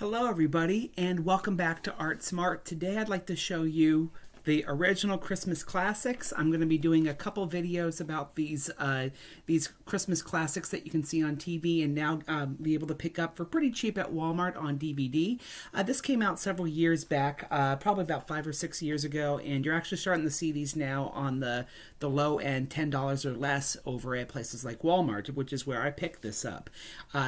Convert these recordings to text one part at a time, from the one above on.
Hello everybody and welcome back to Art Smart. Today I'd like to show you the original Christmas classics. I'm going to be doing a couple videos about these Christmas classics that you can see on TV and now be able to pick up for pretty cheap at Walmart on DVD. This came out several years back, probably about 5 or 6 years ago, and you're actually starting to see these now on the low end, $10 or less over at places like Walmart, which is where I picked this up.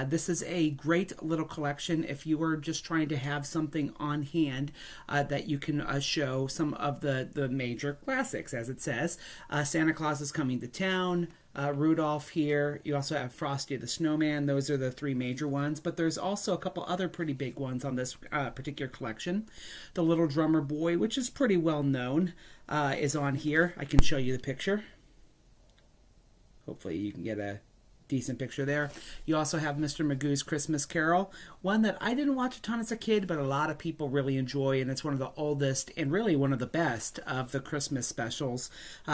This is a great little collection if you were just trying to have something on hand that you can show some of the major classics, as it says. Santa Claus is Coming to Town, Rudolph here. You also have Frosty the Snowman. Those are the three major ones, but there's also a couple other pretty big ones on this particular collection. The Little Drummer Boy, which is pretty well known, is on here. I can show you the picture. Hopefully you can get a decent picture there. You also have Mr. Magoo's Christmas Carol, one that I didn't watch a ton as a kid, but a lot of people really enjoy, and it's one of the oldest and really one of the best of the Christmas specials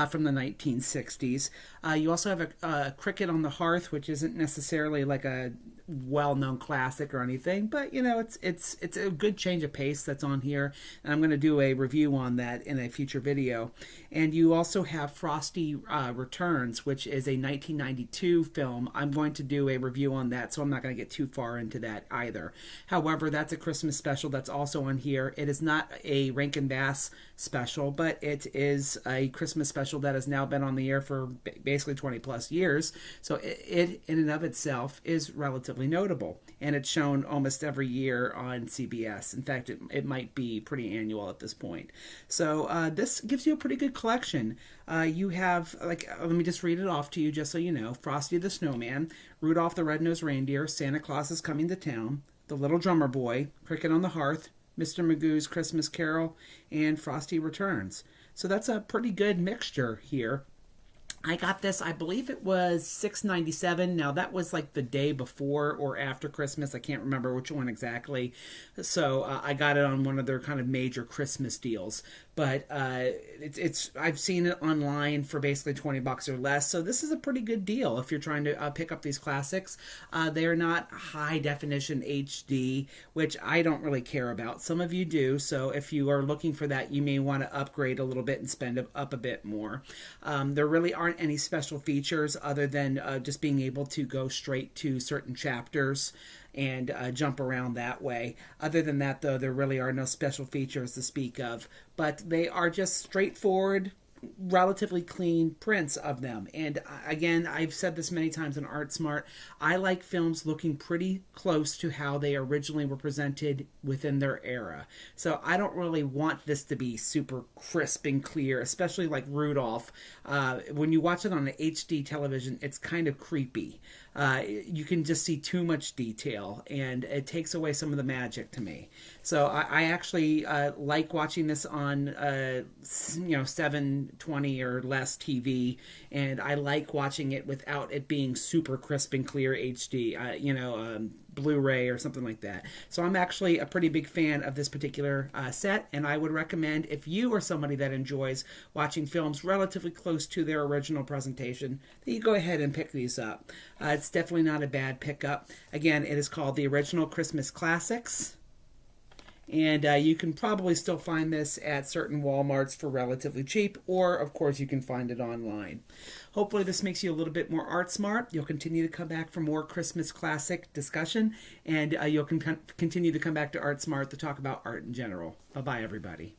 from the 1960s. You also have a Cricket on the Hearth, which isn't necessarily like a well-known classic or anything, but you know, it's a good change of pace that's on here, and I'm going to do a review on that in a future video. And you also have Frosty Returns, which is a 1992 film. I'm going to do a review on that, so I'm not going to get too far into that either. However, that's a Christmas special that's also on here. It is not a Rankin Bass special, but it is a Christmas special that has now been on the air for basically 20 plus years, so it in and of itself is relatively notable, and it's shown almost every year on CBS. In fact, it might be pretty annual at this point. So this gives you a pretty good collection. You have, like, let me just read it off to you just so you know. Frosty the Snowman, Rudolph the Red-Nosed Reindeer, Santa Claus is Coming to Town, The Little Drummer Boy, Cricket on the Hearth, Mr. Magoo's Christmas Carol, and Frosty Returns. So that's a pretty good mixture here. I got this, I believe it was $6.97. Now that was like the day before or after Christmas. I can't remember which one exactly. So I got it on one of their kind of major Christmas deals. But I've seen it online for basically $20 or less. So this is a pretty good deal if you're trying to pick up these classics. They are not high definition HD, which I don't really care about. Some of you do. So if you are looking for that, you may want to upgrade a little bit and spend up a bit more. There really aren't any special features other than just being able to go straight to certain chapters and jump around that way. Other than that, though, there really are no special features to speak of, but they are just straightforward, relatively clean prints of them. And again, I've said this many times in Art Smart, I like films looking pretty close to how they originally were presented within their era. So I don't really want this to be super crisp and clear, especially like Rudolph. When you watch it on an HD television, it's kind of creepy. You can just see too much detail, and it takes away some of the magic to me. So I actually like watching this on 720 or less TV, and I like watching it without it being super crisp and clear HD, Blu-ray or something like that. So I'm actually a pretty big fan of this particular set, and I would recommend, if you are somebody that enjoys watching films relatively close to their original presentation, that you go ahead and pick these up. It's definitely not a bad pickup. Again, it is called the Original Christmas Classics. And you can probably still find this at certain Walmarts for relatively cheap, or of course you can find it online. Hopefully this makes you a little bit more art smart. You'll continue to come back for more Christmas classic discussion, and you'll continue to come back to Art Smart to talk about art in general. Bye-bye, everybody.